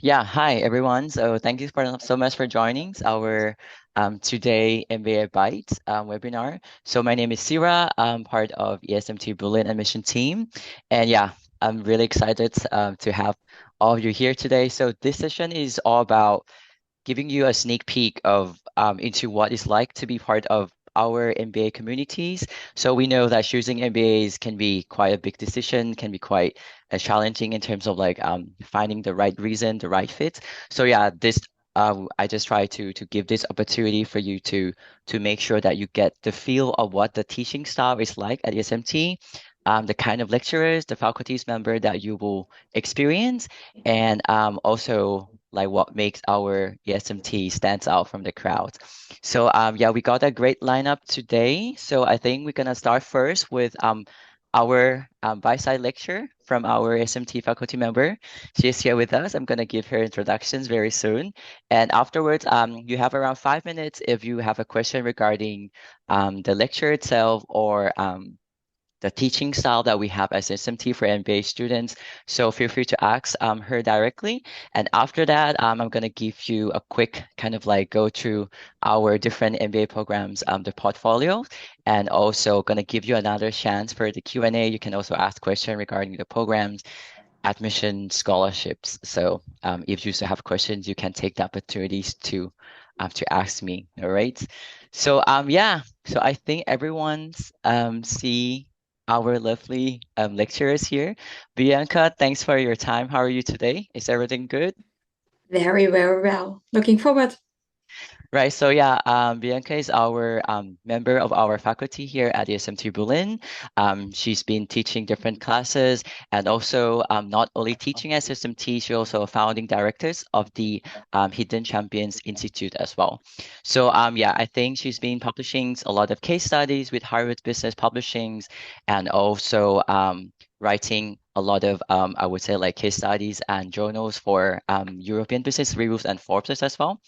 Yeah, hi everyone. So thank you so much for joining our today MBA Bites webinar. So my name is Sira. I'm part of ESMT Berlin admission team, and yeah, I'm really excited to have all of you here today. So this session is all about giving you a sneak peek of into what it's like to be part of our MBA communities. So we know that choosing MBAs can be quite a big decision, can be quite challenging in terms of like finding the right reason, the right fit. So yeah, this I just try to give this opportunity for you to make sure that you get the feel of what the teaching style is like at ESMT. The kind of lecturers, the faculties member that you will experience, and also like what makes our ESMT stands out from the crowd. So yeah, we got a great lineup today. So I think we're gonna start first with our by-side lecture from our SMT faculty member. She is here with us. I'm gonna give her introductions very soon. And afterwards, you have around 5 minutes if you have a question regarding the lecture itself or the teaching style that we have as SMT for MBA students. So feel free to ask her directly. And after that, I'm going to give you a quick kind of like go through our different MBA programs, the portfolio, and also going to give you another chance for the Q&A. You can also ask questions regarding the programs, admission, scholarships. So if you still have questions, you can take the opportunities to ask me. All right. So yeah, so I think everyone's see our lovely lecturers here. Bianca, thanks for your time. How are you today? Is everything good? Very, very well. Looking forward. Right. So yeah, Bianca is our member of our faculty here at ESMT Berlin. She's been teaching different classes and also not only teaching at SMT, she's also a founding directors of the Hidden Champions Institute as well. So yeah, I think she's been publishing a lot of case studies with Harvard Business Publishings and also writing a lot of I would say like case studies and journals for European Business Reviews and Forbes as well.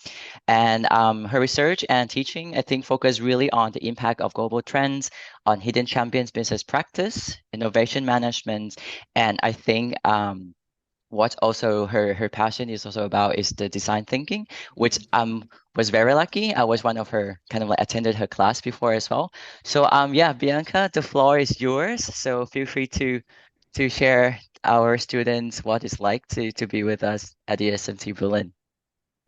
And her research and teaching, I think, focus really on the impact of global trends on hidden champions business practice, innovation management, and I think what also her passion is also about is the design thinking, which was very lucky. I was one of her kind of like attended her class before as well. So yeah, Bianca, the floor is yours. So feel free to share our students what it's like to be with us at the SMT Berlin.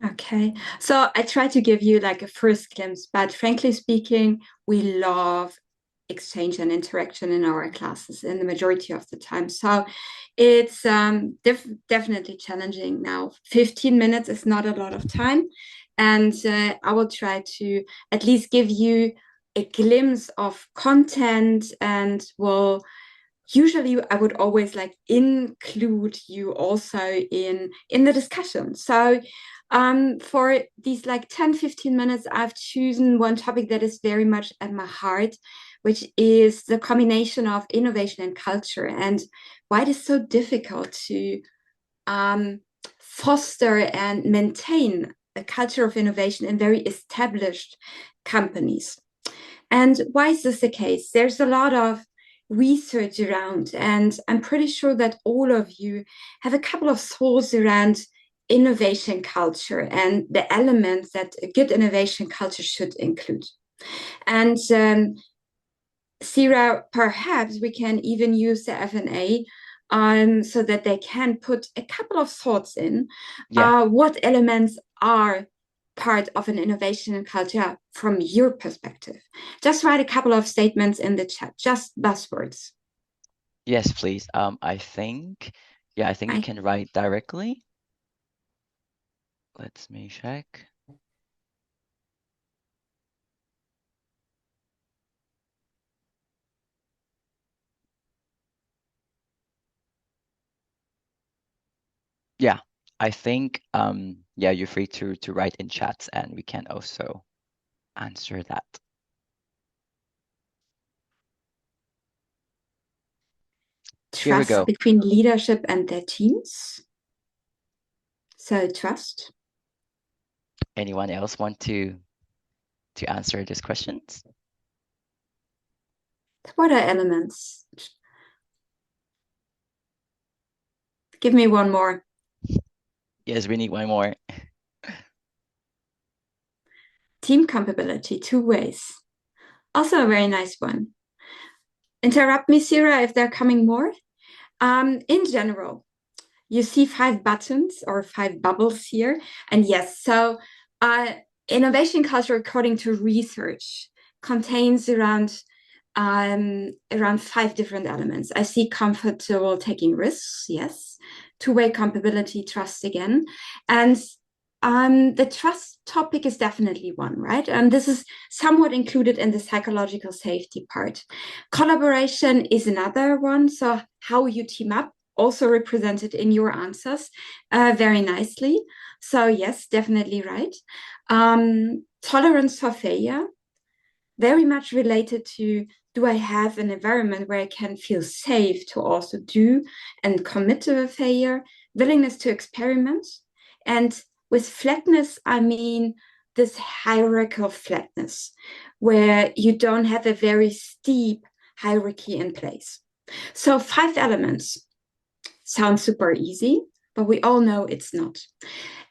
Okay. So I try to give you like a first glimpse, but frankly speaking, we love exchange and interaction in our classes in the majority of the time. So it's definitely challenging now. 15 minutes is not a lot of time. And I will try to at least give you a glimpse of content and will usually I would always like include you also in the discussion. So for these like 10-15 minutes, I've chosen one topic that is very much at my heart, which is the combination of innovation and culture, and why it is so difficult to um, foster and maintain a culture of innovation in very established companies. And why is this the case? There's a lot of research around, and I'm pretty sure that all of you have a couple of thoughts around innovation culture and the elements that a good innovation culture should include. And Sira, perhaps we can even use the FNA so that they can put a couple of thoughts in Yeah. what elements are part of an innovation culture from your perspective. Just write a couple of statements in the chat, just buzzwords. Yes, please. I think, yeah, I think you I, can write directly. Let me check. Yeah, I think, yeah, you're free to write in chats and we can also answer that. Here we trust go. between leadership and their teams. So trust. Anyone else want to answer these questions? What are elements? Give me one more. Yes, we need one more. Team compatibility, 2 ways. Also a very nice one. Interrupt me, Sarah, if they're coming more. In general, you see 5 buttons or 5 bubbles here. And yes, so innovation culture, according to research, contains around 5 different elements. I see comfortable taking risks, yes. 2-way compatibility, trust again. And the trust topic is definitely one, right? And this is somewhat included in the psychological safety part. Collaboration is another one. So how you team up, also represented in your answers very nicely. So yes, definitely right. Tolerance for failure, very much related to, do I have an environment where I can feel safe to also do and commit to a failure? Willingness to experiment. And with flatness, I mean this hierarchical flatness, where you don't have a very steep hierarchy in place. So 5 elements sound super easy, but we all know it's not.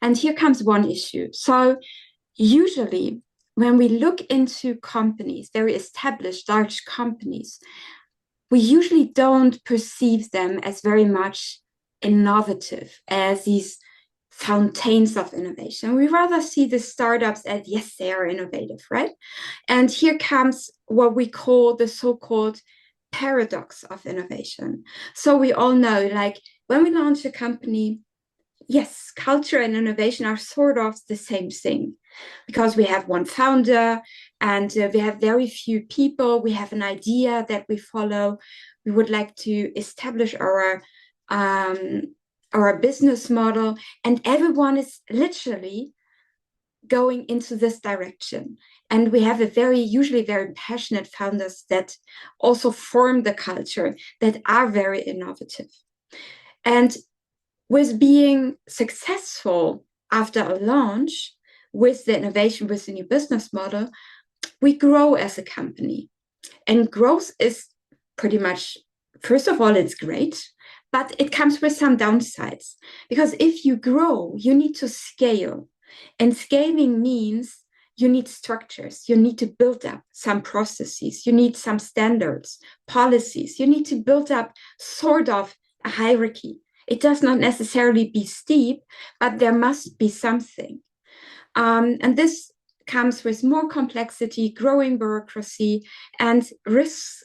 And here comes one issue. So usually when we look into companies, very established large companies, we usually don't perceive them as very much innovative, as these fountains of innovation. We rather see the startups as, yes, they are innovative, right? And here comes what we call the so-called paradox of innovation. So we all know, like, when we launch a company, yes, culture and innovation are sort of the same thing, because we have one founder and we have very few people. We have an idea that we follow. We would like to establish our business model, and everyone is literally going into this direction. And we have usually very passionate founders that also form the culture, that are very innovative. And with being successful after a launch, with the innovation, with the new business model, we grow as a company. And growth is pretty much, first of all, it's great, but it comes with some downsides. Because if you grow, you need to scale. And scaling means you need structures. You need to build up some processes. You need some standards, policies. You need to build up sort of a hierarchy. It does not necessarily be steep, but there must be something. And this comes with more complexity, growing bureaucracy, and risks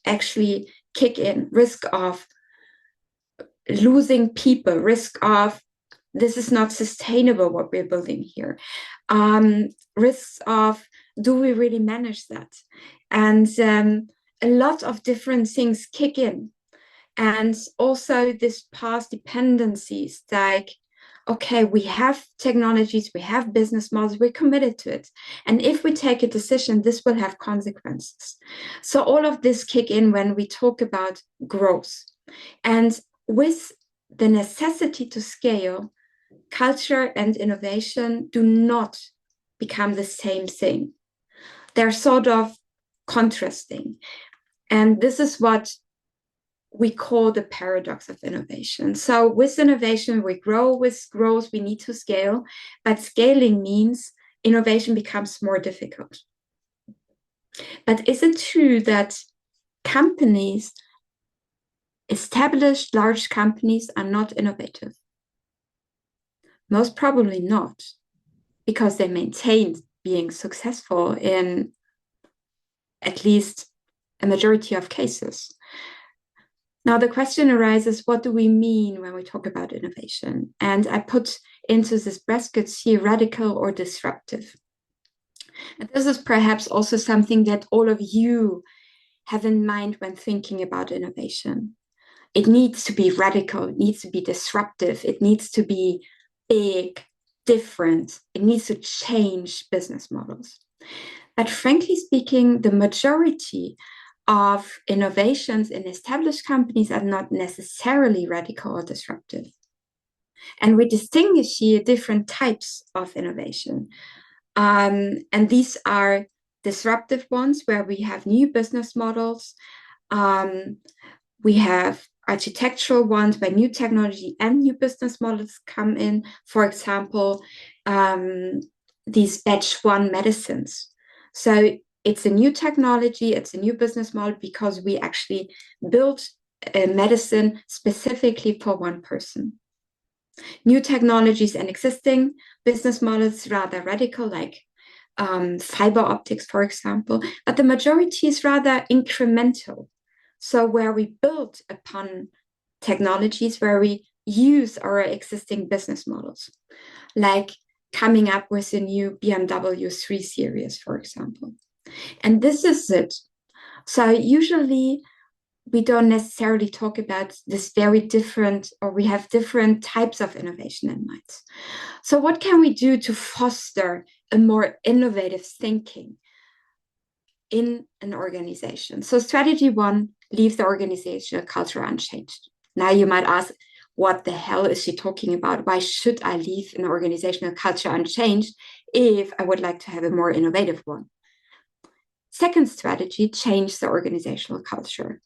actually kick in. Risk of losing people, risk of this is not sustainable what we're building here. Risks of, do we really manage that? And a lot of different things kick in. And also this past dependencies, like, okay, we have technologies, we have business models, we're committed to it. And if we take a decision, this will have consequences. So all of this kick in when we talk about growth. And with the necessity to scale, culture and innovation do not become the same thing. They're sort of contrasting. And this is what we call the paradox of innovation. So with innovation, we grow. With growth, we need to scale. But scaling means innovation becomes more difficult. But is it true that companies, established large companies, are not innovative? Most probably not, because they maintained being successful in at least a majority of cases. Now, the question arises, what do we mean when we talk about innovation? And I put into this brackets here, radical or disruptive. And this is perhaps also something that all of you have in mind when thinking about innovation. It needs to be radical, it needs to be disruptive, it needs to be big, different, it needs to change business models. But frankly speaking, the majority of innovations in established companies are not necessarily radical or disruptive. And we distinguish here different types of innovation. And these are disruptive ones where we have new business models. We have architectural ones where new technology and new business models come in. For example, these batch one medicines. So it's a new technology, it's a new business model because we actually built a medicine specifically for one person. New technologies and existing business models rather radical, like fiber optics, for example, but the majority is rather incremental. So where we build upon technologies, where we use our existing business models, like coming up with a new BMW 3 Series, for example. And this is it. So usually we don't necessarily talk about this very different, or we have different types of innovation in mind. So what can we do to foster a more innovative thinking in an organization? So strategy one, leave the organizational culture unchanged. Now you might ask, what the hell is she talking about? Why should I leave an organizational culture unchanged if I would like to have a more innovative one? Second strategy, change the organizational culture.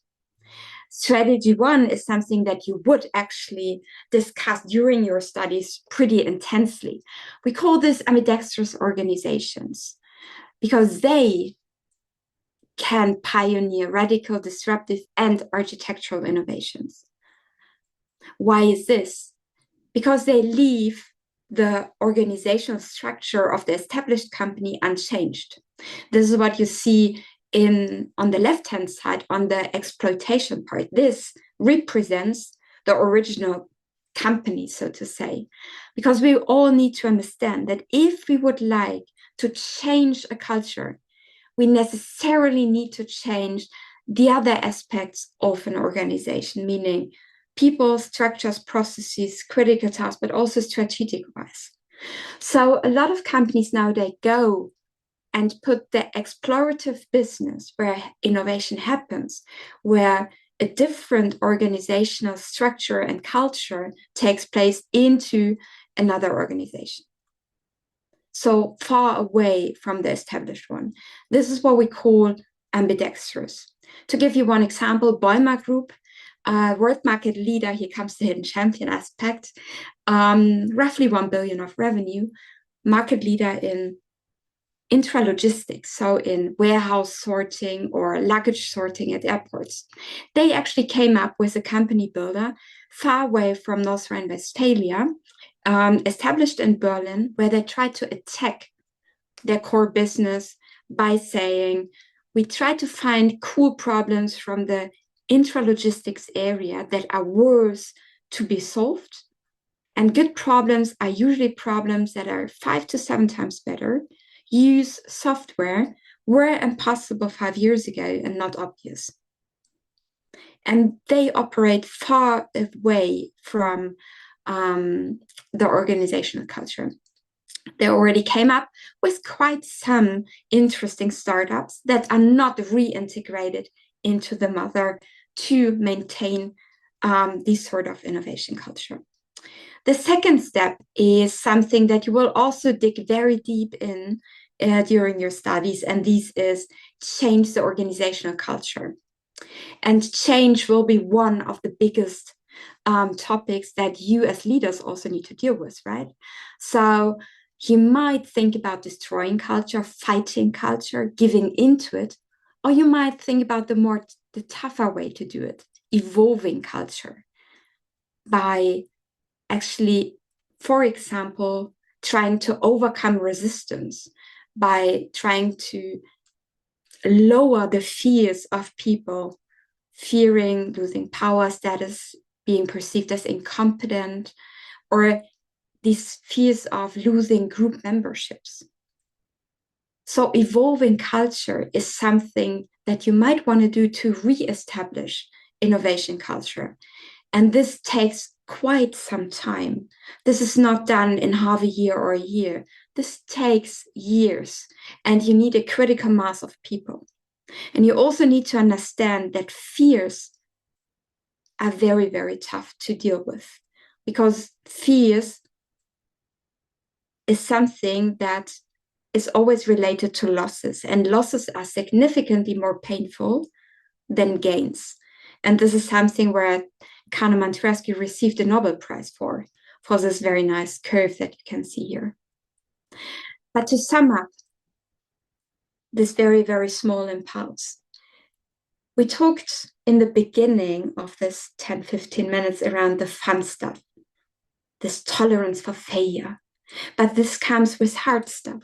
Strategy one is something that you would actually discuss during your studies pretty intensely. We call this ambidextrous organizations because they can pioneer radical, disruptive, and architectural innovations. Why is this? Because they leave the organizational structure of the established company unchanged. This is what you see on the left-hand side on the exploitation part. This represents the original company, so to say, because we all need to understand that if we would like to change a culture, we necessarily need to change the other aspects of an organization, meaning people, structures, processes, critical tasks, but also strategic wise. So a lot of companies now, they go and put the explorative business where innovation happens, where a different organizational structure and culture takes place into another organization. So far away from the established one. This is what we call ambidextrous. To give you one example, Bäumer Group, world market leader, here comes the hidden champion aspect, roughly 1 billion of revenue, market leader in intralogistics, so in warehouse sorting or luggage sorting at airports. They actually came up with a company builder far away from North Rhine-Westphalia, established in Berlin, where they tried to attack their core business by saying, we try to find cool problems from the intralogistics area that are worth to be solved. And good problems are usually problems that are 5 to 7 times better. Use software were impossible 5 years ago and not obvious. And they operate far away from the organizational culture. They already came up with quite some interesting startups that are not reintegrated into the mother to maintain this sort of innovation culture. The second step is something that you will also dig very deep in during your studies, and this is change the organizational culture. And change will be one of the biggest topics that you as leaders also need to deal with, right? So you might think about destroying culture, fighting culture, giving into it, or you might think about the tougher way to do it, evolving culture by actually, for example, trying to overcome resistance, by trying to lower the fears of people, fearing losing power status, being perceived as incompetent, or these fears of losing group memberships. So evolving culture is something that you might want to do to re-establish innovation culture. And this takes quite some time. This is not done in half a year or a year. This takes years, and you need a critical mass of people. And you also need to understand that fears are very, very tough to deal with, because fears is something that is always related to losses, and losses are significantly more painful than gains. And this is something where Kahneman Tversky received a Nobel Prize for this very nice curve that you can see here. But to sum up this very, very small impulse, we talked in the beginning of this 10, 15 minutes around the fun stuff, this tolerance for failure. But this comes with hard stuff.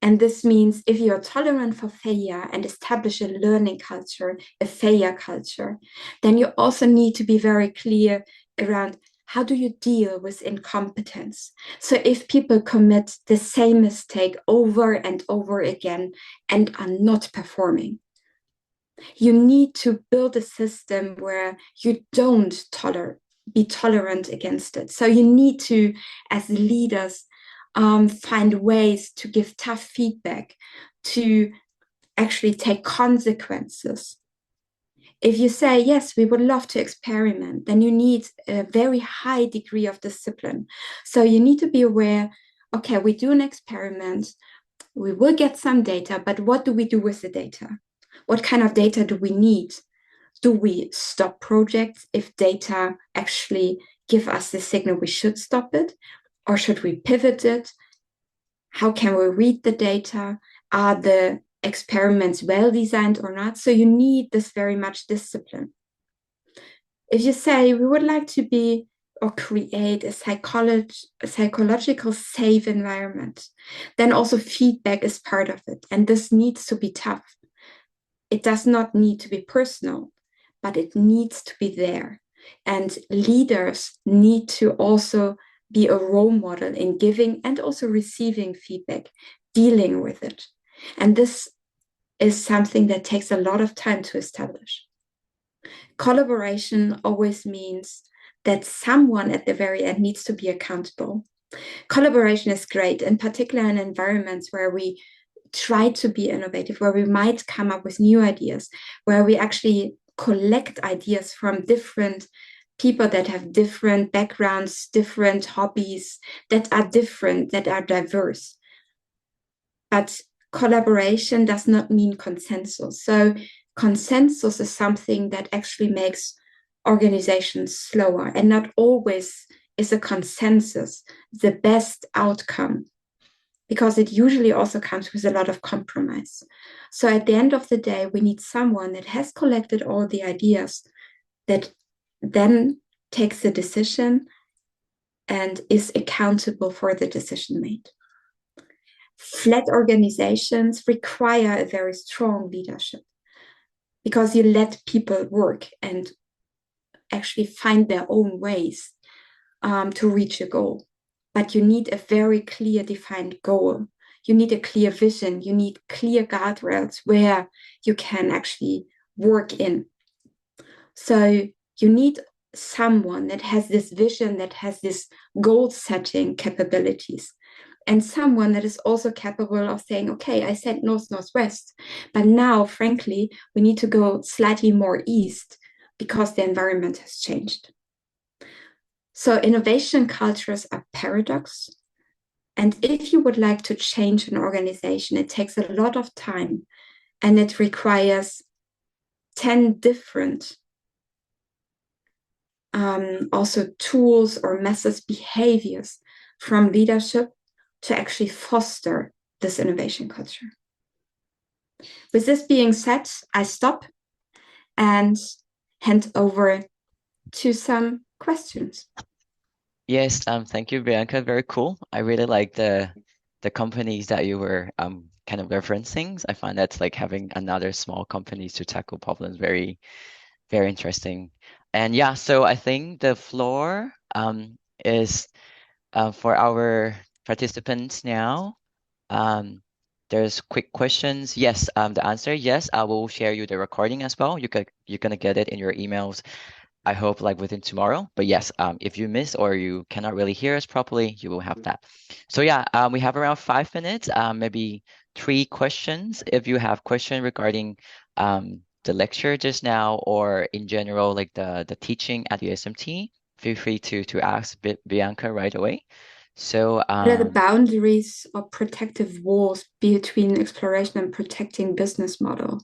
And this means if you're tolerant for failure and establish a learning culture, a failure culture, then you also need to be very clear around how do you deal with incompetence. So if people commit the same mistake over and over again and are not performing, you need to build a system where you don't be tolerant against it. So you need to, as leaders, find ways to give tough feedback, to actually take consequences. If you say, yes, we would love to experiment, then you need a very high degree of discipline. So you need to be aware, okay, we do an experiment, we will get some data, but what do we do with the data? What kind of data do we need? Do we stop projects if data actually give us the signal we should stop it? Or should we pivot it? How can we read the data? Are the experiments well designed or not? So you need this very much discipline. If you say we would like to be or create a psychological safe environment, then also feedback is part of it. And this needs to be tough. It does not need to be personal, but it needs to be there. And leaders need to also be a role model in giving and also receiving feedback, dealing with it. And this is something that takes a lot of time to establish. Collaboration always means that someone at the very end needs to be accountable. Collaboration is great, in particular in environments where we try to be innovative, where we might come up with new ideas, where we actually collect ideas from different people that have different backgrounds, different hobbies, that are different, that are diverse. But collaboration does not mean consensus. So consensus is something that actually makes organizations slower, and not always is a consensus the best outcome, because it usually also comes with a lot of compromise. So at the end of the day, we need someone that has collected all the ideas, that then takes the decision and is accountable for the decision made. Flat organizations require a very strong leadership, because you let people work and actually find their own ways to reach a goal. But you need a very clear defined goal. You need a clear vision. You need clear guardrails where you can actually work in. So you need someone that has this vision, that has this goal setting capabilities, and someone that is also capable of saying, okay, I said north, northwest, but now, frankly, we need to go slightly more east because the environment has changed. So innovation cultures are paradox. And if you would like to change an organization, it takes a lot of time, and it requires 10 different also tools or methods, behaviors from leadership to actually foster this innovation culture. With this being said, I stop and hand over to some questions. Yes, thank you, Bianca. Very cool. I really like the companies that you were kind of referencing. I find that's like having another small companies to tackle problems very, very interesting. And yeah, so I think the floor is for our participants now. Um, there's quick questions. Yes, the answer, yes, I will share you the recording as well. You're gonna get it in your emails, I hope like within tomorrow. But yes, if you miss or you cannot really hear us properly, you will have that. So yeah, we have around 5 minutes, maybe 3 questions. If you have question regarding the lecture just now or in general, like the teaching at USMT, feel free to ask Bianca right away. So What are the boundaries or protective walls between exploration and protecting business model?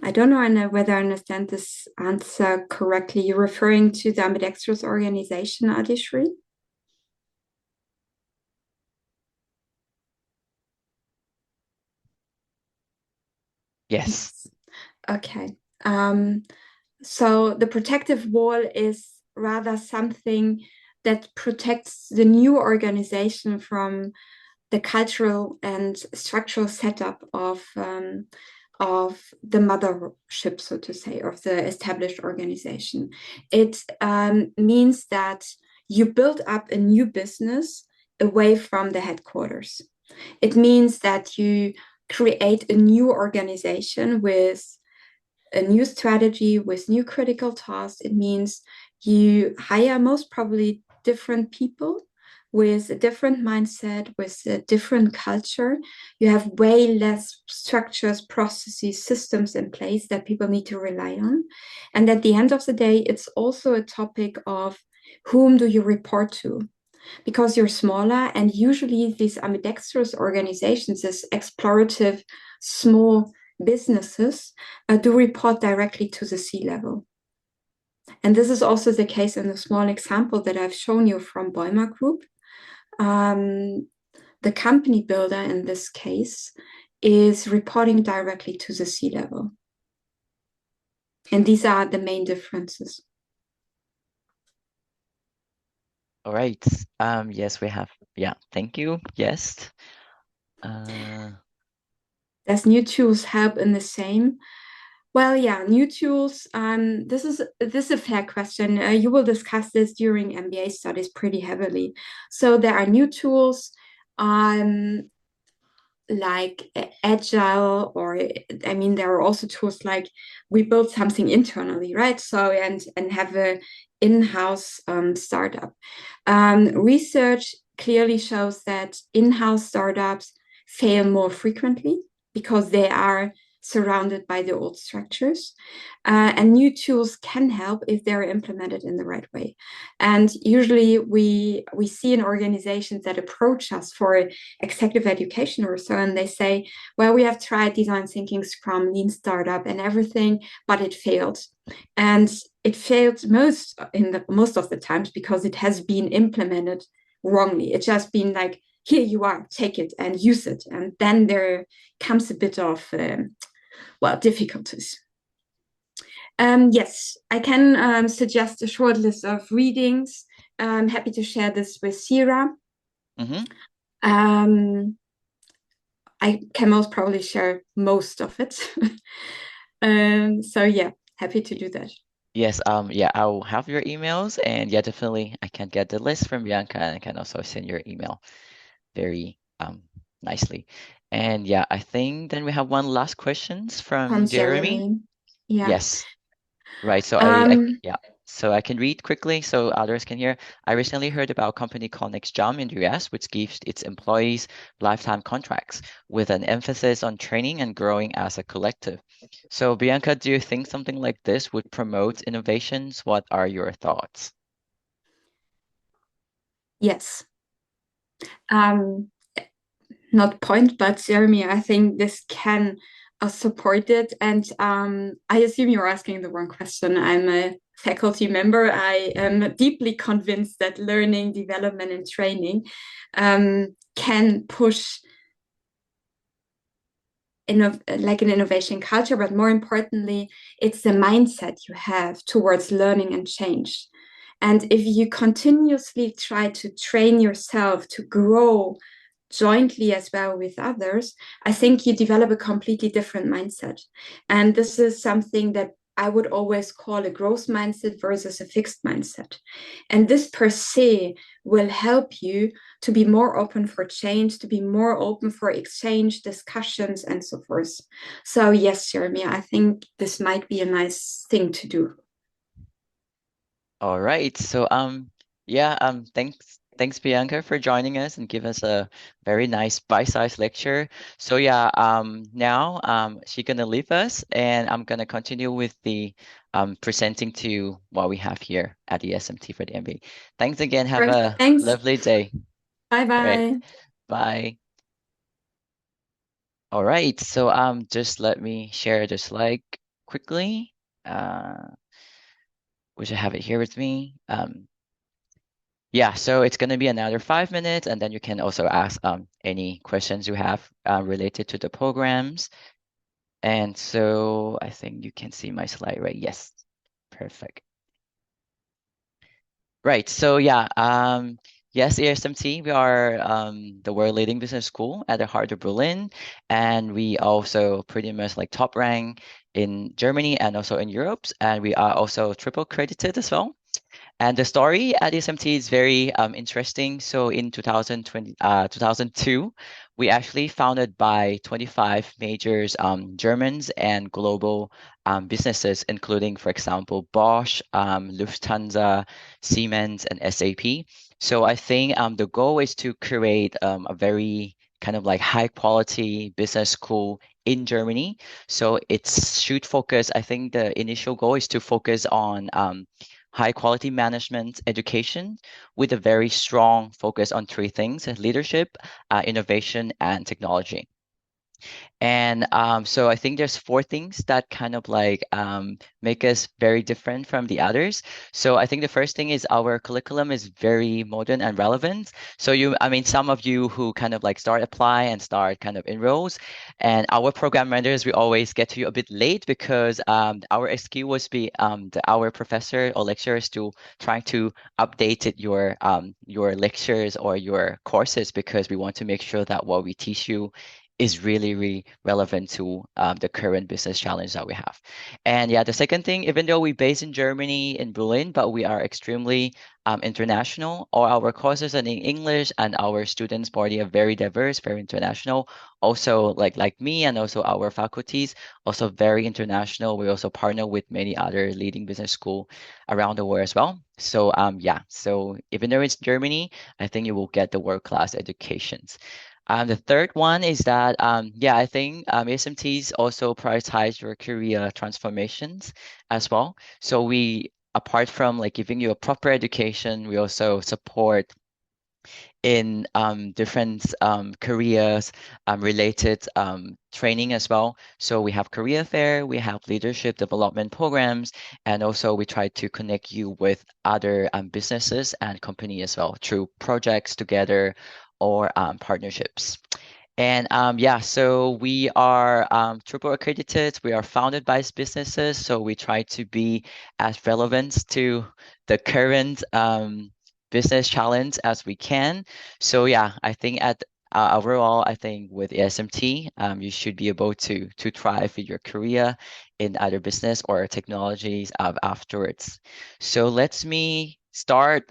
I don't know whether I understand this answer correctly. You're referring to the ambidextrous organization, Adishri? Yes. Yes. Okay. Um, so the protective wall is rather something that protects the new organization from the cultural and structural setup of the mothership, so to say, of the established organization. It means that you build up a new business away from the headquarters. It means that you create a new organization with a new strategy, with new critical tasks. It means you hire most probably different people with a different mindset, with a different culture. You have way less structures, processes, systems in place that people need to rely on. And at the end of the day, it's also a topic of whom do you report to? Because you're smaller, and usually these ambidextrous organizations, these explorative small businesses, do report directly to the C-level. And this is also the case in the small example that I've shown you from Bäumer Group. Um, the company builder in this case is reporting directly to the C-level. And these are the main differences. All right. Yes, we have. Yeah, thank you. Yes. Uh, Does new tools help in the same? Well, yeah, new tools. This is a fair question. You will discuss this during MBA studies pretty heavily. So there are new tools, um, like agile, or I mean, there are also tools like we build something internally, right? So and have a in-house startup. Research clearly shows that in-house startups fail more frequently because they are surrounded by the old structures. And new tools can help if they're implemented in the right way. And usually we see in organizations that approach us for executive education or so, and they say, well, we have tried design thinking, Scrum, Lean Startup, and everything, but it failed. And it failed most of the times because it has been implemented wrongly. It's just been like, here you are, take it and use it. And then there comes a bit of, difficulties. Yes, I can suggest a short list of readings. I'm happy to share this with Sira. mhm. Um, I can most probably share most of it. So yeah, happy to do that. Yes, yeah, I'll have your emails, and yeah, definitely I can get the list from Bianca, and I can also send your email very nicely. And yeah, I think then we have one last questions From from Jeremy. Jeremy. Yeah. Yes. Right. So Um, yeah. So I can read quickly so others can hear. I recently heard about a company called NextJump in the US, which gives its employees lifetime contracts with an emphasis on training and growing as a collective. So Bianca, do you think something like this would promote innovations? What are your thoughts? yes. Um, Not point, but Jeremy, I think this can support it. And I assume you're asking the wrong question. I'm a faculty member. I am deeply convinced that learning, development, and training can push like an innovation culture, but more importantly, it's the mindset you have towards learning and change. And if you continuously try to train yourself to grow jointly as well with others, I think you develop a completely different mindset. And this is something that I would always call a growth mindset versus a fixed mindset. And this per se will help you to be more open for change, to be more open for exchange, discussions, and so forth. So, yes, Jeremy, I think this might be a nice thing to do. All right. So yeah, thanks Bianca for joining us and give us a very nice bite-sized lecture. So yeah, now she's gonna leave us and I'm gonna continue with the presenting to what we have here at the SMT for the MBA. Thanks again. Have Perfect. a Thanks. lovely day. Bye All right. bye. Bye. All right. So just let me share the slide. quickly, which I have it here with me. Yeah, so it's going to be another 5 minutes, and then you can also ask any questions you have related to the programs. And so I think you can see my slide, right? Yes, perfect. Right. So yeah, yes, ASMT, we are the world leading business school at the heart of Berlin, and we also pretty much like top rank in Germany and also in Europe, and we are also triple credited as well. And the story at ESMT is very interesting. So in 2002, we actually founded by 25 major Germans and global businesses, including, for example, Bosch, Lufthansa, Siemens, and SAP. So I think the goal is to create a very kind of like high quality business school in Germany. So it should focus, I think the initial goal is to focus on high quality management education with a very strong focus on three things: leadership, innovation, and technology. And so I think there's four things that kind of like make us very different from the others. So I think the first thing is our curriculum is very modern and relevant. So I mean, some of you who kind of like start apply and start kind of enrolls, and our program vendors, we always get to you a bit late because our excuse was our professor or lecturers to trying to update your lectures or your courses because we want to make sure that what we teach you is really, really relevant to the current business challenge that we have. And yeah, the second thing, even though we base in Germany, in Berlin, but we are extremely international. All our courses are in English, and our students body are very diverse, very international. Also, like me, and also our faculties, also very international. We also partner with many other leading business school around the world as well. So yeah, so even though it's Germany, I think you will get the world-class educations. The third one is that, yeah, I think ASMTs also prioritize your career transformations as well. So we, apart from like giving you a proper education, we also support in different careers related training as well. So we have career fair, we have leadership development programs, and also we try to connect you with other businesses and company as well through projects together or partnerships. And yeah, so we are triple accredited. We are founded by businesses, so we try to be as relevant to the current business challenge as we can. So yeah, I think at overall, I think with ASMT, you should be able to thrive in your career in either business or technologies afterwards. So let me start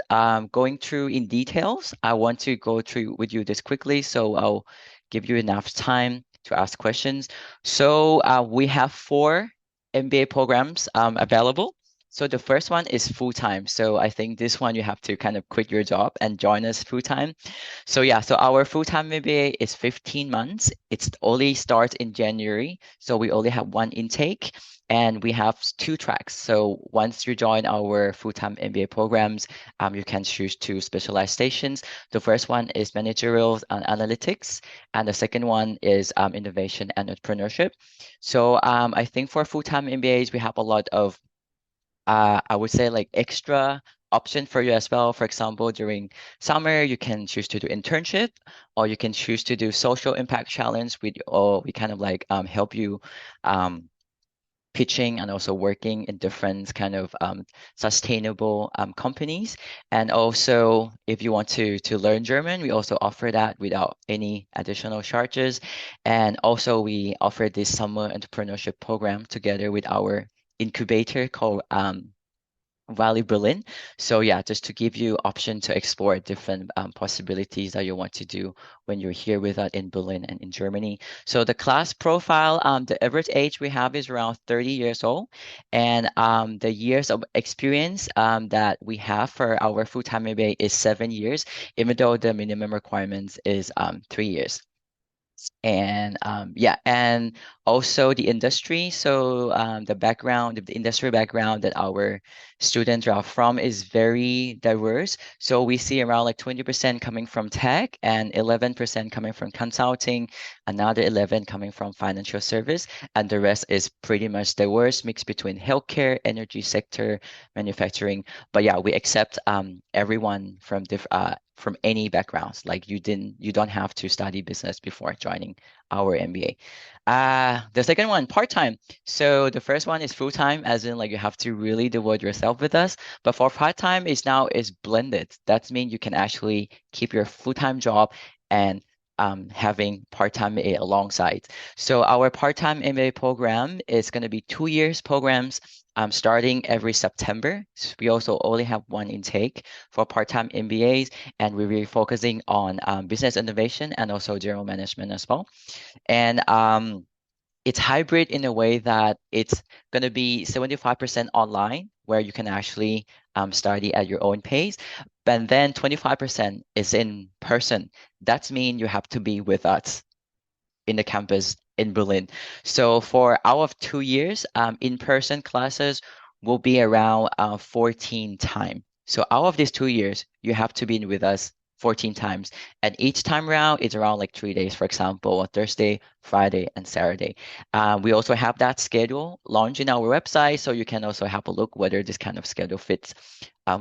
going through in details. I want to go through with you this quickly, so I'll give you enough time to ask questions. So we have four MBA programs available. So the first one is full-time. So I think this one you have to kind of quit your job and join us full-time. So yeah, so our full-time MBA is 15 months. It's only starts in January. So we only have one intake and we have two tracks. So once you join our full-time MBA programs, you can choose two specializations. The first one is managerial and analytics, and the second one is innovation and entrepreneurship. So I think for full-time MBAs, we have a lot of I would say like extra option for you as well. For example, during summer, you can choose to do internship, or you can choose to do social impact challenge or we kind of like help you um, pitching and also working in different kind of sustainable companies. And also, if you want to learn German, we also offer that without any additional charges. And also, we offer this summer entrepreneurship program together with our incubator called Valley Berlin. So yeah, just to give you option to explore different possibilities that you want to do when you're here with us in Berlin and in Germany. So the class profile, the average age we have is around 30 years old, and the years of experience that we have for our full-time MBA is 7 years, even though the minimum requirements is 3 years. And yeah, and also the industry. So the industry background that our students are from is very diverse. So we see around like 20% coming from tech and 11% coming from consulting, another 11 coming from financial service, and the rest is pretty much diverse, mixed between healthcare, energy sector, manufacturing. But yeah, we accept everyone from any backgrounds. Like you don't have to study business before joining our MBA. The second one, part-time. So the first one is full-time, as in like you have to really devote yourself with us. But for part-time is blended. That means you can actually keep your full-time job and having part-time MBA alongside. So our part-time MBA program is going to be 2 years programs starting every September. So we also only have one intake for part-time MBAs, and we're really focusing on business innovation and also general management as well. And it's hybrid in a way that it's going to be 75% online, where you can actually study at your own pace. But then 25% is in person. That means you have to be with us in the campus in Berlin. So for out of 2 years, in-person classes will be around 14 times. So out of these 2 years, you have to be with us 14 times. And each time around, it's around like 3 days, for example, on Thursday, Friday, and Saturday. We also have that schedule launched in our website, so you can also have a look whether this kind of schedule fits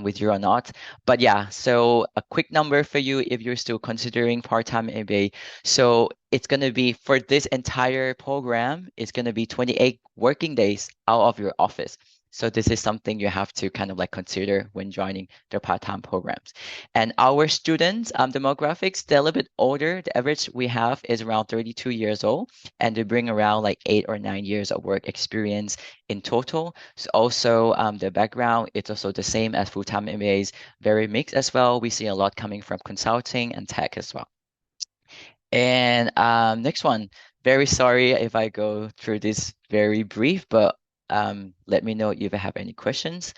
with you or not. But yeah, so a quick number for you if you're still considering part-time MBA. So it's going to be for this entire program, it's going to be 28 working days out of your office. So this is something you have to kind of like consider when joining the part-time programs. And our students, demographics, they're a little bit older. The average we have is around 32 years old, and they bring around like 8 or 9 years of work experience in total. So also the background, it's also the same as full-time MBAs, very mixed as well. We see a lot coming from consulting and tech as well. And next one, very sorry if I go through this very brief, but let me know if you have any questions.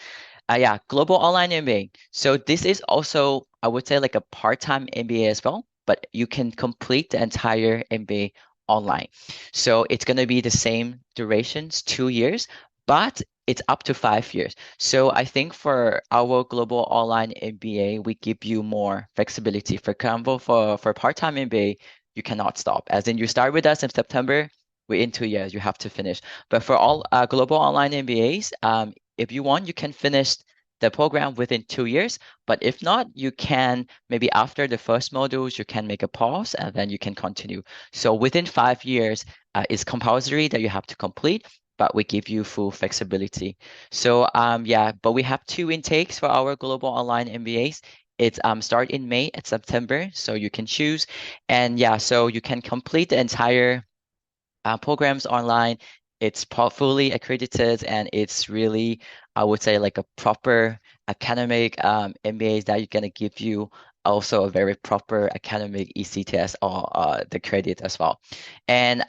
Yeah, Global Online MBA. So this is also, I would say, like a part-time MBA as well, but you can complete the entire MBA online. So it's going to be the same durations, 2 years, but it's up to 5 years. So I think for our Global Online MBA, we give you more flexibility. For example, for part-time MBA, you cannot stop. As in, you start with us in September, within 2 years, you have to finish. But for all Global Online MBAs, if you want, you can finish the program within 2 years. But if not, you can maybe after the first modules, you can make a pause and then you can continue. So within 5 years, it's compulsory that you have to complete, but we give you full flexibility. So yeah, but we have two intakes for our Global Online MBAs. It's start in May and September, so you can choose. And yeah, so you can complete the entire programs online. It's fully accredited and it's really, I would say, like a proper academic MBA that you're gonna give you also a very proper academic ECTS or the credit as well. And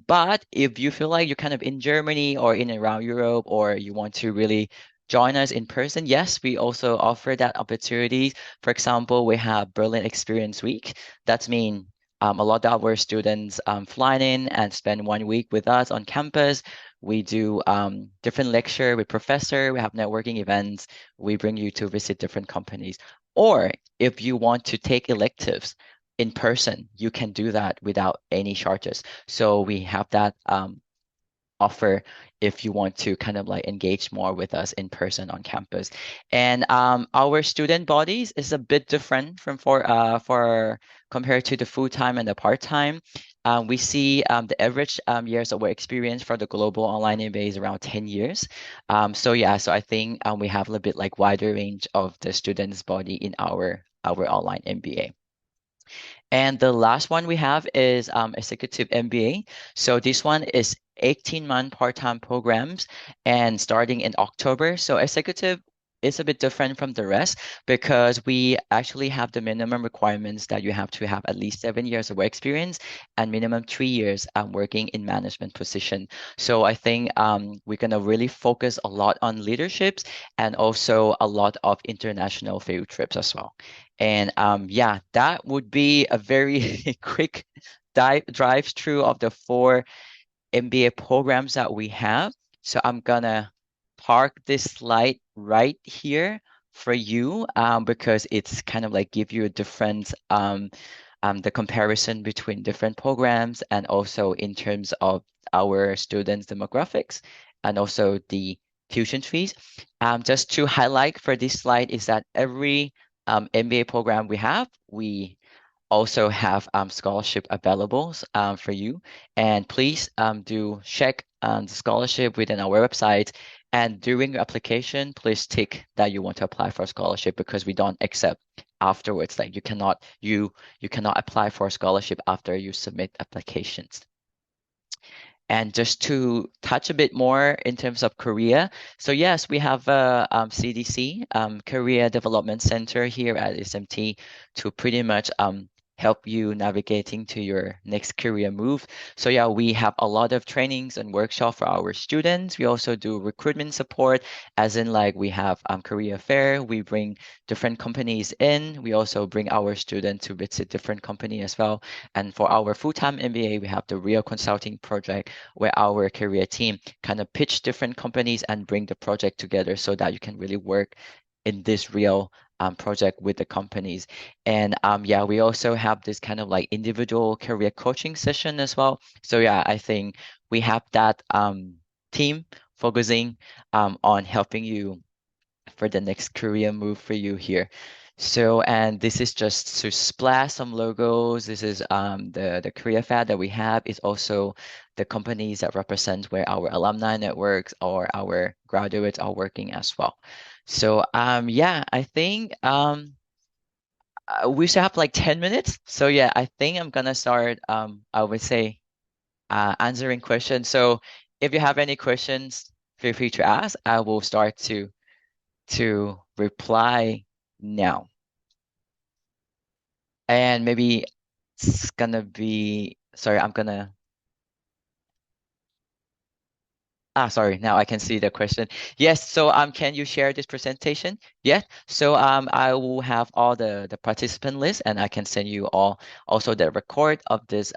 but if you feel like you're kind of in Germany or in and around Europe or you want to really join us in person, yes, we also offer that opportunity. For example, we have Berlin Experience Week. That's mean a lot of our students fly in and spend 1 week with us on campus. We do different lecture with professor. We have networking events. We bring you to visit different companies. Or if you want to take electives in person, you can do that without any charges. So we have that offer if you want to kind of like engage more with us in person on campus. And our student bodies is a bit different from for compared to the full-time and the part-time. We see the average years of work experience for the global online MBA is around 10 years. So yeah, so I think we have a little bit like wider range of the students' body in our online MBA. And the last one we have is executive MBA. So this one is 18-month part-time programs and starting in October. So executive is a bit different from the rest because we actually have the minimum requirements that you have to have at least 7 years of work experience and minimum 3 years working in management position. So I think we're gonna really focus a lot on leaderships and also a lot of international field trips as well. And yeah, that would be a very quick drive through of the four MBA programs that we have. So I'm gonna park this slide right here for you because it's kind of like give you a different the comparison between different programs and also in terms of our students' demographics and also the tuition fees. Just to highlight for this slide is that every MBA program we have, we also have scholarship available for you. And please do check the scholarship within our website. And during your application, please tick that you want to apply for a scholarship because we don't accept afterwards. Like you cannot apply for a scholarship after you submit applications. And just to touch a bit more in terms of Korea, so yes, we have a CDC, Korea Development Center here at ESMT to pretty much help you navigating to your next career move. So yeah, we have a lot of trainings and workshops for our students. We also do recruitment support, as in like we have career fair. We bring different companies in. We also bring our students to visit different company as well. And for our full-time MBA, we have the Real Consulting Project where our career team kind of pitch different companies and bring the project together so that you can really work in this real project with the companies. And yeah, we also have this kind of like individual career coaching session as well. So yeah, I think we have that team focusing on helping you for the next career move for you here. So, and this is just to splash some logos. This is the career fair that we have is also the companies that represent where our alumni networks or our graduates are working as well. So yeah, I think we should have like 10 minutes. So yeah, I think I'm gonna start I would say answering questions. So if you have any questions, feel free to ask. I will start to reply now. And maybe it's gonna be, sorry, I'm gonna, sorry, now I can see the question. Yes, so can you share this presentation? Yeah, so I will have all the participant list and I can send you all also the record of this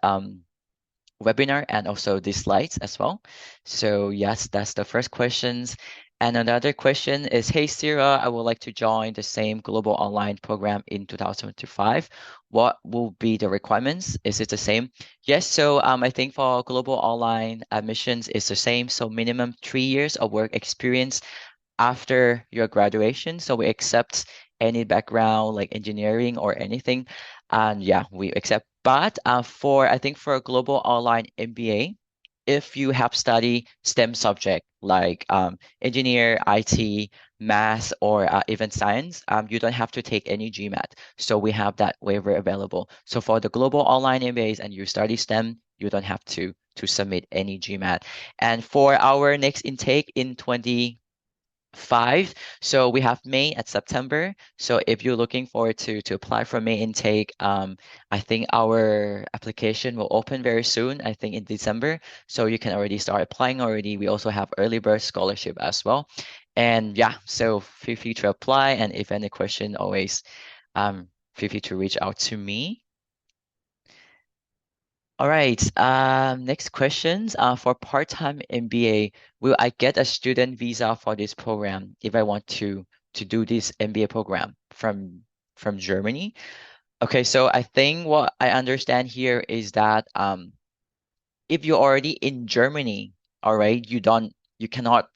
webinar and also the slides as well. So yes, that's the first questions. And another question is, hey Sarah, I would like to join the same global online program in 2025. What will be the requirements? Is it the same? Yes, so I think for global online admissions it's the same. So minimum 3 years of work experience after your graduation. So we accept any background like engineering or anything. And yeah, we accept. But for I think for a global online MBA, if you have studied STEM subject like engineer, IT, math, or even science, you don't have to take any GMAT. So we have that waiver available. So for the global online MBAs and you study STEM, you don't have to submit any GMAT. And for our next intake in 2025. So we have May and September. So if you're looking forward to apply for May intake, I think our application will open very soon, I think in December. So you can already start applying already. We also have early bird scholarship as well. And yeah, so feel free to apply. And if any question, always feel free to reach out to me. All right. Next questions. For part-time MBA, will I get a student visa for this program if I want to do this MBA program from Germany? Okay, so I think what I understand here is that if you're already in Germany, all right, you cannot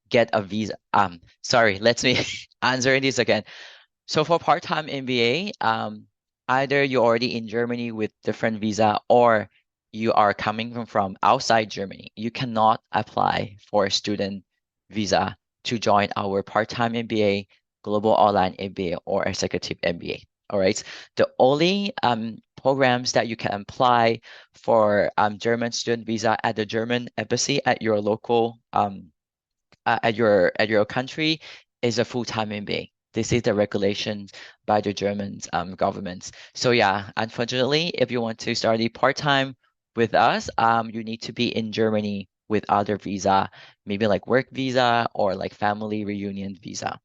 get a visa. Sorry, let me answer this again. So for part-time MBA, either you're already in Germany with different visa or you are coming from outside Germany. You cannot apply for a student visa to join our part-time MBA, global online MBA, or executive MBA. All right. The only programs that you can apply for German student visa at the German embassy at your local at your country is a full-time MBA. This is the regulations by the German governments. So yeah, unfortunately, if you want to study part-time with us, you need to be in Germany with other visa, maybe like work visa or like family reunion visa.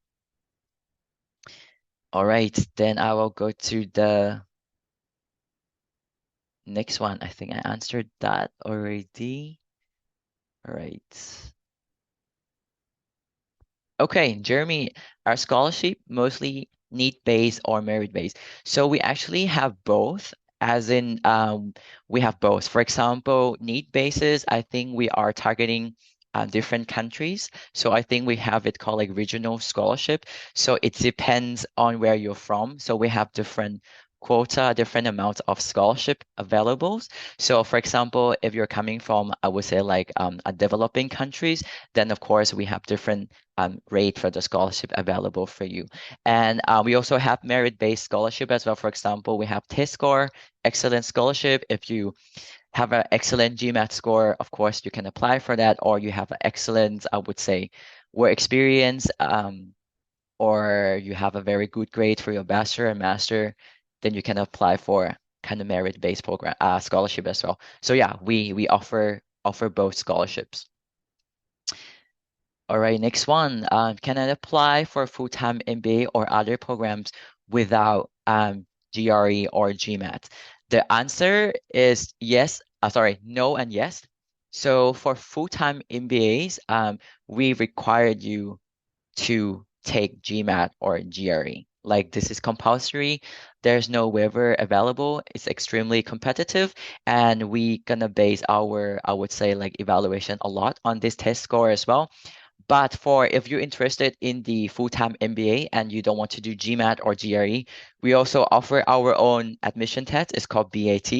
All right, then I will go to the next one. I think I answered that already. All right. Okay, Jeremy, our scholarship mostly need-based or merit-based. So we actually have both, as in we have both. For example, need basis, I think we are targeting different countries. So I think we have it called like regional scholarship. So it depends on where you're from. So we have different quota, different amounts of scholarship available. So for example, if you're coming from, I would say like a developing countries, then of course we have different rate for the scholarship available for you. And we also have merit-based scholarship as well. For example, we have test score, excellent scholarship. If you have an excellent GMAT score, of course, you can apply for that, or you have an excellent, I would say, work experience, or you have a very good grade for your bachelor and master, then you can apply for kind of merit-based program scholarship as well. So yeah, we offer both scholarships. All right, next one. Can I apply for full-time MBA or other programs without GRE or GMAT? The answer is yes. Sorry, no and yes. So for full-time MBAs, we required you to take GMAT or GRE. Like this is compulsory. There's no waiver available. It's extremely competitive, and we gonna base our, I would say, like evaluation a lot on this test score as well. But for if you're interested in the full-time MBA and you don't want to do GMAT or GRE, we also offer our own admission test. It's called BAT,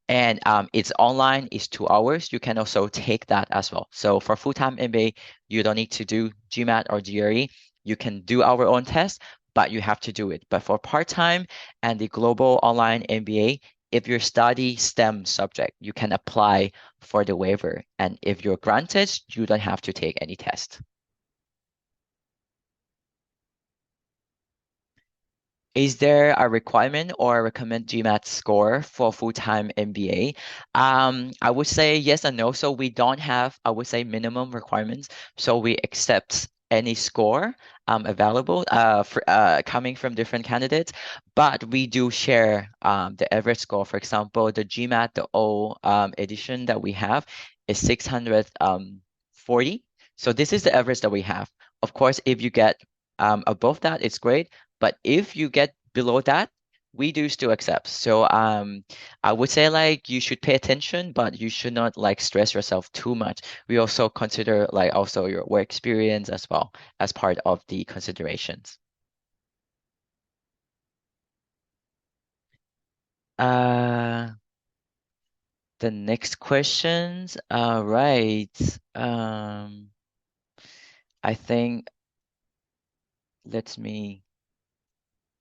and it's online. It's 2 hours. You can also take that as well. So for full-time MBA, you don't need to do GMAT or GRE. You can do our own test, but you have to do it. But for part-time and the global online MBA, if you study STEM subject, you can apply for the waiver. And if you're granted, you don't have to take any test. Is there a requirement or recommend GMAT score for full-time MBA? I would say yes and no. So we don't have, I would say, minimum requirements. So we accept any score available coming from different candidates, but we do share the average score. For example, the GMAT, the O edition that we have is 640. So this is the average that we have. Of course, if you get above that, it's great. But if you get below that, we do still accept. So I would say like you should pay attention, but you should not like stress yourself too much. We also consider like also your work experience as well as part of the considerations. Uh, the next questions. Right. Um, I think let me.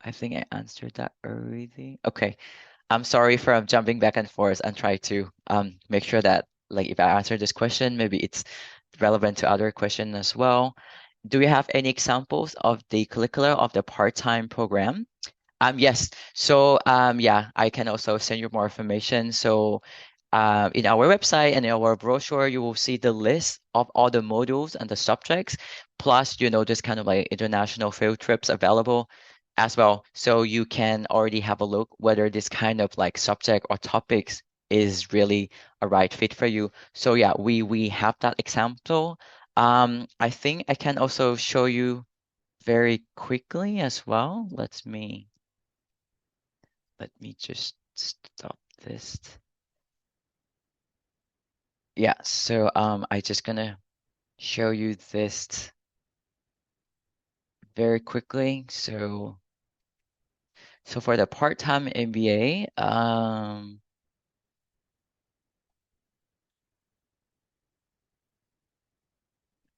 I think I answered that already. Okay. I'm sorry for jumping back and forth and try to make sure that like if I answer this question, maybe it's relevant to other question as well. Do you have any examples of the curricular of the part-time program? Yes. So yeah, I can also send you more information. So in our website and in our brochure, you will see the list of all the modules and the subjects, plus this kind of like international field trips available as well. So you can already have a look whether this kind of like subject or topics is really a right fit for you. So yeah, we have that example. I think I can also show you very quickly as well. Let me just stop this. Yeah, so I just gonna show you this very quickly. So for the part-time MBA,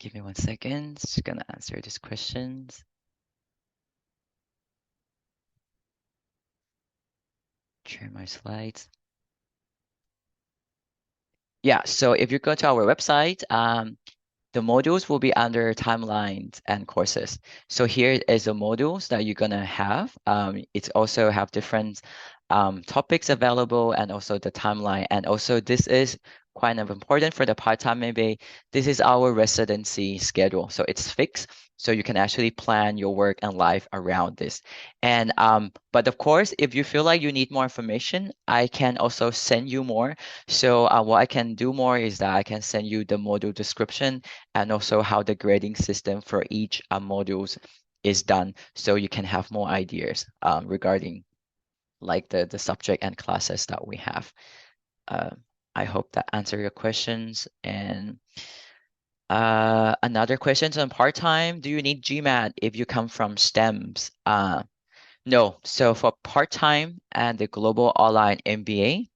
give me 1 second. Just gonna answer these questions. Share my slides. Yeah, so if you go to our website, the modules will be under timelines and courses. So here is the modules that you're gonna have. It's also have different topics available and also the timeline. And also this is quite important for the part-time MBA. This is our residency schedule. So it's fixed. So you can actually plan your work and life around this. And but of course, if you feel like you need more information, I can also send you more. So what I can do more is that I can send you the module description and also how the grading system for each modules is done, so you can have more ideas regarding like the subject and classes that we have. Uh, I hope that answer your questions. And another question on part-time, do you need GMAT if you come from STEMs? No. So for part-time and the global online MBA,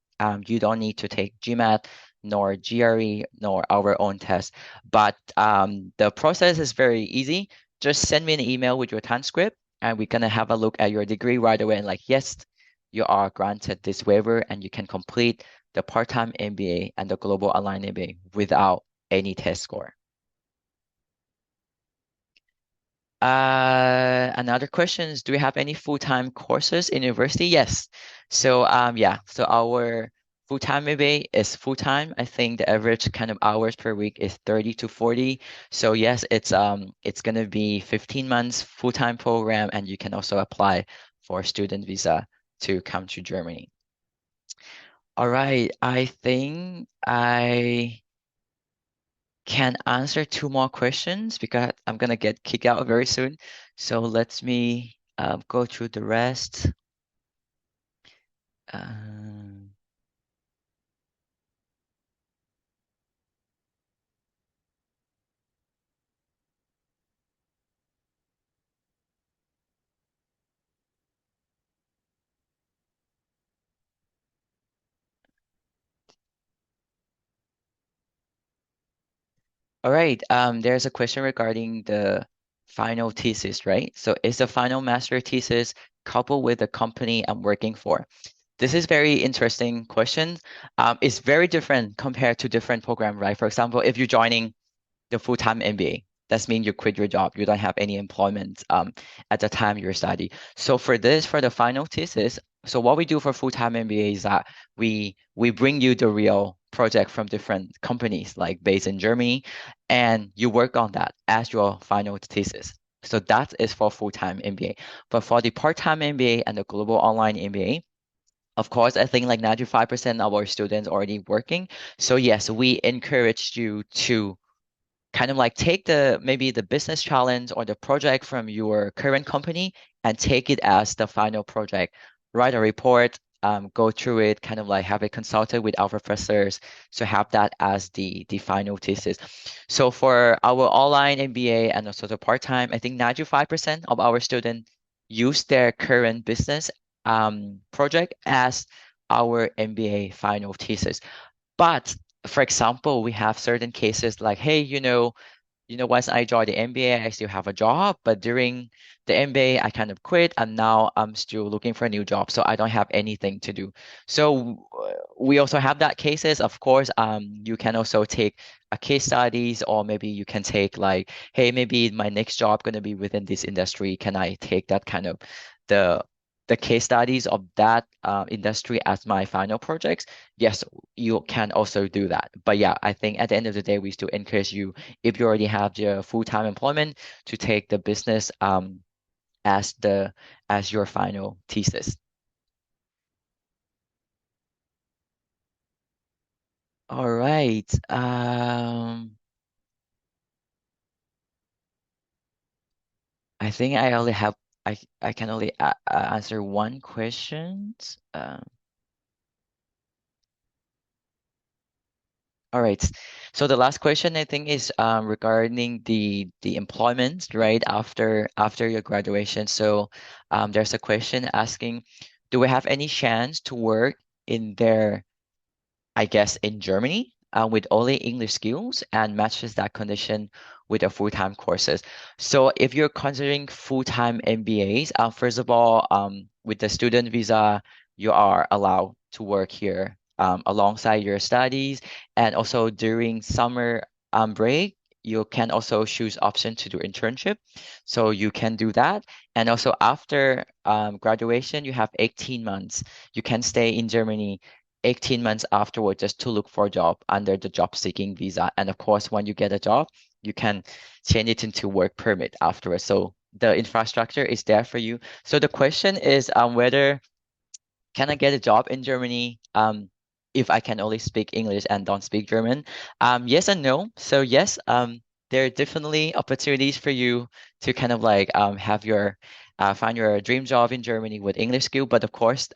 you don't need to take GMAT nor GRE nor our own test. But the process is very easy. Just send me an email with your transcript, and we're gonna have a look at your degree right away. And like, yes, you are granted this waiver, and you can complete the part-time MBA and the global online MBA without any test score. Another question is, do we have any full-time courses in university? Yes. So yeah, so our full-time MBA is full-time. I think the average kind of hours per week is 30 to 40. So yes, it's gonna be 15 months full-time program, and you can also apply for student visa to come to Germany. All right, I think I can answer two more questions because I'm gonna get kicked out very soon. So let me go through the rest. Um, all right. There's a question regarding the final thesis, right? So is the final master thesis coupled with the company I'm working for? This is very interesting question. It's very different compared to different program, right? For example, if you're joining the full-time MBA. That means you quit your job. You don't have any employment at the time you study. So for this, for the final thesis, so what we do for full-time MBA is that we bring you the real project from different companies, like based in Germany, and you work on that as your final thesis. So that is for full-time MBA. But for the part-time MBA and the global online MBA, of course, I think like 95% of our students already working. So yes, we encourage you to kind of like take the maybe the business challenge or the project from your current company and take it as the final project. Write a report, go through it, kind of like have it consulted with our professors to have that as the final thesis. So for our online MBA and also the part-time, I think 95% of our students use their current business project as our MBA final thesis. But for example, we have certain cases like, hey, once I joined the MBA, I still have a job, but during the MBA, I kind of quit, and now I'm still looking for a new job, so I don't have anything to do. So we also have that cases. Of course, you can also take a case studies, or maybe you can take like, hey, maybe my next job gonna be within this industry. Can I take that kind of the the case studies of that industry as my final projects? Yes, you can also do that. But yeah, I think at the end of the day, we still encourage you, if you already have your full-time employment, to take the business as the as your final thesis. All right. I think I can only answer one question. All right. So the last question I think is regarding the employment right after your graduation. So there's a question asking, do we have any chance to work in there, I guess, in Germany with only English skills and matches that condition with the full-time courses? So if you're considering full-time MBAs, first of all, with the student visa, you are allowed to work here alongside your studies, and also during summer break. you can also choose option to do internship. So you can do that. And also after graduation, you have 18 months. You can stay in Germany 18 months afterward just to look for a job under the job seeking visa. And of course, when you get a job, you can change it into work permit afterwards. So the infrastructure is there for you. So the question is whether can I get a job in Germany if I can only speak English and don't speak German? Yes and no. So yes, there are definitely opportunities for you to kind of like have your find your dream job in Germany with English skill. But of course,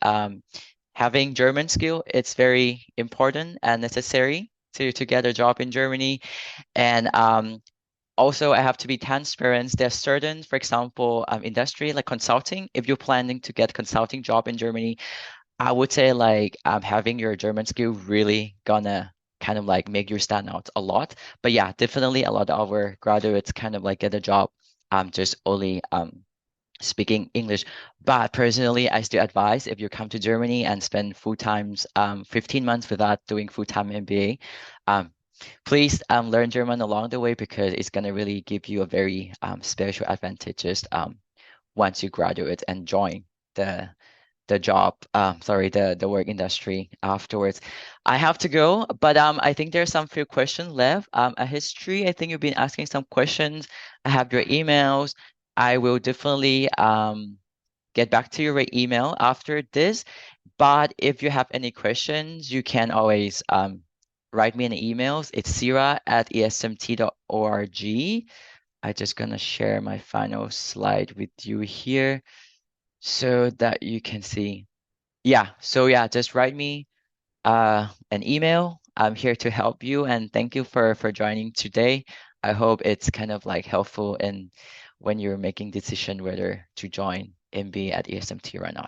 having German skill, it's very important and necessary to get a job in Germany. And also, I have to be transparent. There's certain, for example, industry like consulting. If you're planning to get consulting job in Germany, I would say like having your German skill really gonna kind of like make you stand out a lot. But yeah, definitely a lot of our graduates kind of like get a job just only speaking English. But personally, I still advise if you come to Germany and spend full times 15 months without doing full-time MBA, um, please learn German along the way because it's gonna really give you a very special advantages once you graduate and join the the job, sorry, the work industry afterwards. I have to go, but I think there's some few questions left. A history, I think you've been asking some questions. I have your emails. I will definitely get back to your email after this. But if you have any questions, you can always write me an email. It's sira@esmt.org. I'm just gonna share my final slide with you here so that you can see. Yeah, so yeah, just write me an email. I'm here to help you and thank you for joining today. I hope it's kind of like helpful in when you're making decision whether to join MBA at ESMT or not.